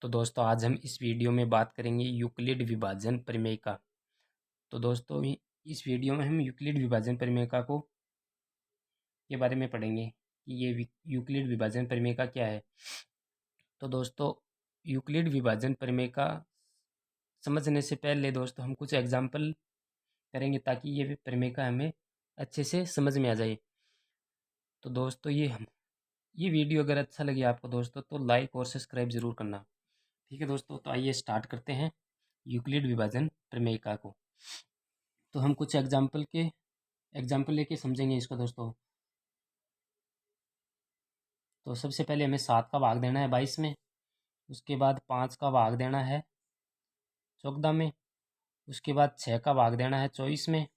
तो दोस्तों आज हम इस वीडियो में बात करेंगे यूक्लिड विभाजन प्रमेय का। तो दोस्तों इस वीडियो में हम यूक्लिड विभाजन प्रमेय का के बारे में पढ़ेंगे कि ये यूक्लिड विभाजन प्रमेय का क्या है। तो दोस्तों यूक्लिड विभाजन प्रमेय का समझने से पहले दोस्तों हम कुछ एग्जाम्पल करेंगे ताकि ये प्रमेय का हमें अच्छे से समझ में आ जाए। तो दोस्तों ये वीडियो अगर अच्छा लगे आपको दोस्तों तो लाइक और सब्सक्राइब ज़रूर करना। ठीक है दोस्तों, तो आइए स्टार्ट करते हैं यूक्लिड विभाजन प्रमेयिका को। तो हम कुछ एग्जाम्पल लेके समझेंगे इसको दोस्तों। तो सबसे पहले हमें 7 का भाग देना है 22 में, उसके बाद 5 का भाग देना है 14 में, उसके बाद 6 का भाग देना है 24 में,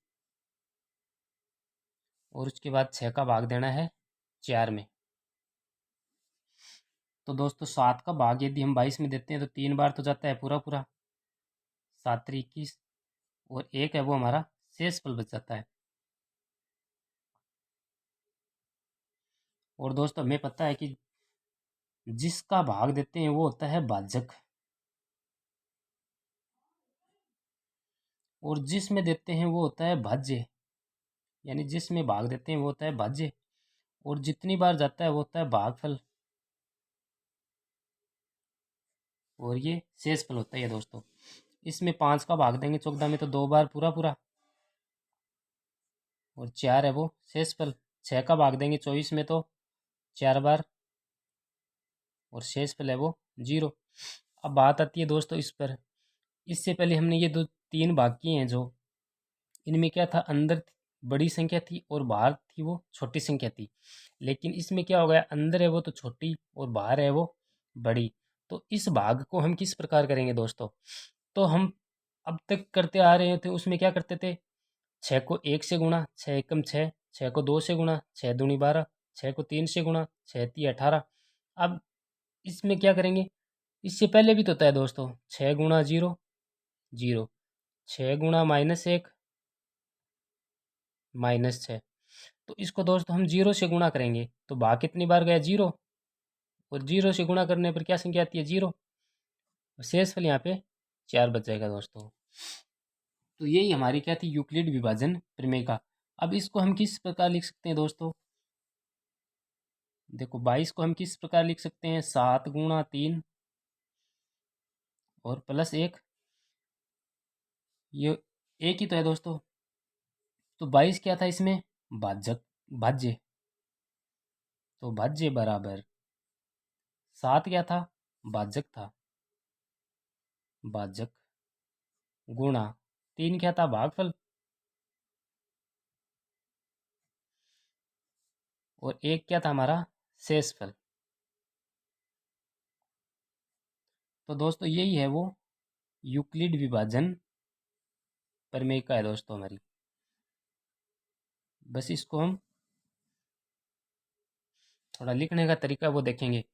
और उसके बाद 6 का भाग देना है 4 में। तो दोस्तों 7 का भाग यदि हम 22 में देते हैं तो 3 बार तो जाता है पूरा पूरा, 7 3 21, और एक है वो हमारा शेषफल बच जाता है। और दोस्तों हमें पता है कि जिसका भाग देते हैं वो होता है भाजक, और जिसमें देते हैं वो होता है भाज्य। यानी जिसमें भाग देते हैं वो होता है भाज्य, और जितनी बार जाता है वो होता है भागफल, और ये शेषफल होता है दोस्तों। इसमें 5 का भाग देंगे 14 में तो 2 बार पूरा पूरा, और 4 है वो शेषफल। 6 का भाग देंगे 24 में तो 4 बार, और शेषफल है वो 0। अब बात आती है दोस्तों इस पर। इससे पहले हमने ये 3 भाग किए हैं जो इनमें क्या था, अंदर बड़ी संख्या थी और बाहर थी वो छोटी संख्या थी। लेकिन इसमें क्या हो गया, अंदर है वो तो छोटी और बाहर है वो बड़ी। तो इस भाग को हम किस प्रकार करेंगे दोस्तों, तो हम अब तक करते आ रहे थे उसमें क्या करते थे, 6 को 1 से गुणा, 6 एकम 6, 6 को 2 से गुणा, 6 दूनी 12, 6 को 3 से गुणा, 6 तीन 18। अब इसमें क्या करेंगे, इससे पहले भी तो होता है दोस्तों, 6 गुणा 0 0, 6 गुणा -1 -6। तो इसको दोस्तों हम 0 से गुणा करेंगे तो भाग कितनी बार गया 0, और 0 से गुणा करने पर क्या संख्या आती है 0, और शेषफल यहाँ पे 4 बच जाएगा दोस्तों। तो यही हमारी क्या थी, यूक्लिड विभाजन प्रमेय का। अब इसको हम किस प्रकार लिख सकते हैं दोस्तों, देखो 22 को हम किस प्रकार लिख सकते हैं, 7 गुणा 3 और +1, ये एक ही तो है दोस्तों। तो 22 क्या था इसमें, भाजक भाज्य, तो भाज्य बराबर 7 क्या था, भाजक था, भाजक गुणा 3 क्या था, भागफल, और 1 क्या था हमारा शेषफल। तो दोस्तों यही है वो यूक्लिड विभाजन प्रमेय का है दोस्तों हमारी। बस इसको हम थोड़ा लिखने का तरीका वो देखेंगे।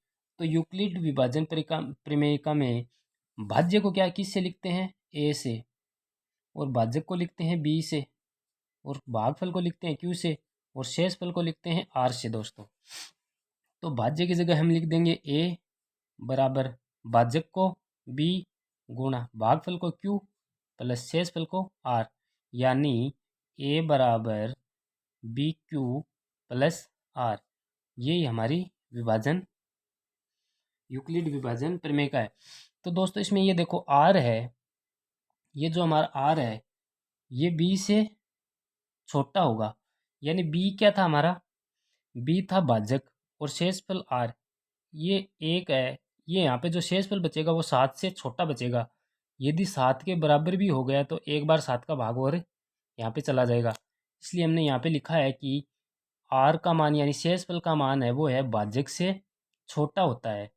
तो यूक्लिड विभाजन प्रमेयिका में भाज्य को क्या किससे लिखते हैं, ए से, और भाजक को लिखते हैं बी से, और भागफल को लिखते हैं क्यू से, और शेषफल को लिखते हैं आर से दोस्तों। तो भाज्य की जगह हम लिख देंगे ए बराबर भाजक को बी गुणा भागफल को क्यू प्लस शेषफल को आर, यानी ए बराबर बी क्यू प्लस आर। यही हमारी विभाजन यूक्लिड विभाजन प्रमेय का है। तो दोस्तों इसमें ये देखो आर है, ये जो हमारा आर है ये बी से छोटा होगा। यानी बी क्या था हमारा, बी था भाजक, और शेषफल आर ये एक है। ये यहाँ पे जो शेषफल बचेगा वो 7 से छोटा बचेगा। यदि 7 के बराबर भी हो गया तो एक बार 7 का भाग और यहाँ पे चला जाएगा। इसलिए हमने यहाँ पे लिखा है कि आर का मान यानी शेषफल का मान है वो है भाजक से छोटा होता है।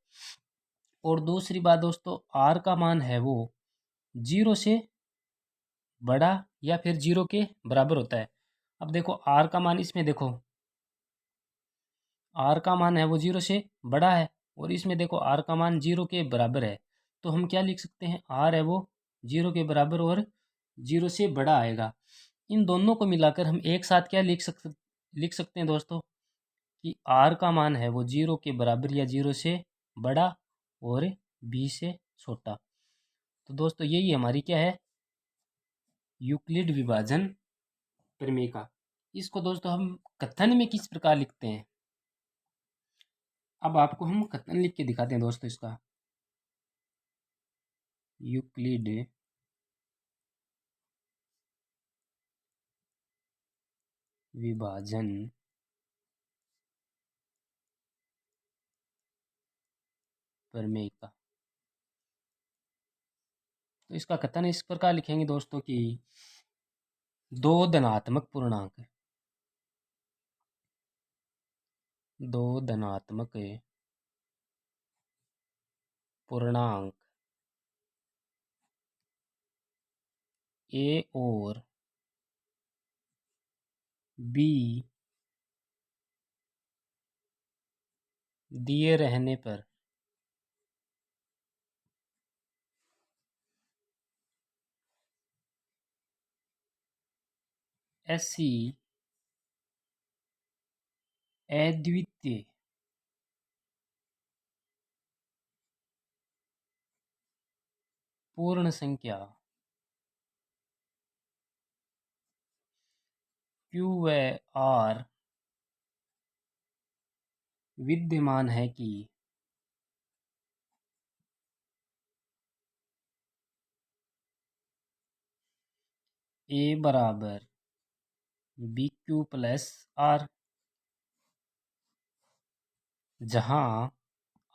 और दूसरी बात दोस्तों, आर का मान है वो 0 से बड़ा या फिर 0 के बराबर होता है। अब देखो आर का मान, इसमें देखो आर का मान है वो 0 से बड़ा है, और इसमें देखो आर का मान 0 के बराबर है। तो हम क्या लिख सकते हैं, आर है वो 0 के बराबर और 0 से बड़ा आएगा। इन दोनों को मिलाकर हम एक साथ क्या लिख सकते हैं दोस्तों, कि आर का मान है वो 0 के बराबर या 0 से बड़ा और बी से छोटा। तो दोस्तों यही हमारी क्या है, यूक्लिड विभाजन प्रमेय का। इसको दोस्तों हम कथन में किस प्रकार लिखते हैं, अब आपको हम कथन लिख के दिखाते हैं दोस्तों इसका। यूक्लिड विभाजन प्रमेय का। तो इसका कथन इस प्रकार लिखेंगे दोस्तों कि दो धनात्मक पूर्णांक, दो धनात्मक पूर्णांक ए और बी दिए रहने पर ऐसी अद्वितीय पूर्ण संख्या क्यू व आर विद्यमान है कि ए बराबर बी क्यू प्लस आर, जहाँ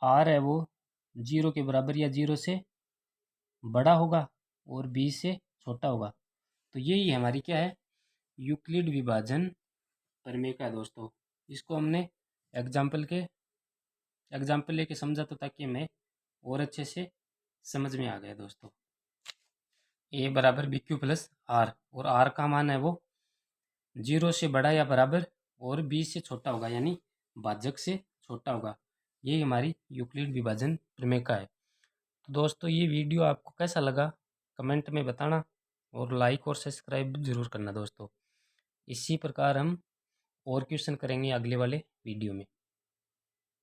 आर है वो 0 के बराबर या 0 से बड़ा होगा और बी से छोटा होगा। तो यही हमारी क्या है, यूक्लिड विभाजन प्रमेय का है दोस्तों। इसको हमने एग्जाम्पल लेके समझा तो ताकि हमें और अच्छे से समझ में आ गया दोस्तों। ए बराबर बी क्यू प्लस आर, और आर का मान है वो 0 से बड़ा या बराबर और बी से छोटा होगा, यानी भाजक से छोटा होगा। यही हमारी यूक्लिड विभाजन प्रमेय का है। तो दोस्तों ये वीडियो आपको कैसा लगा कमेंट में बताना, और लाइक और सब्सक्राइब जरूर करना दोस्तों। इसी प्रकार हम और क्वेश्चन करेंगे अगले वाले वीडियो में।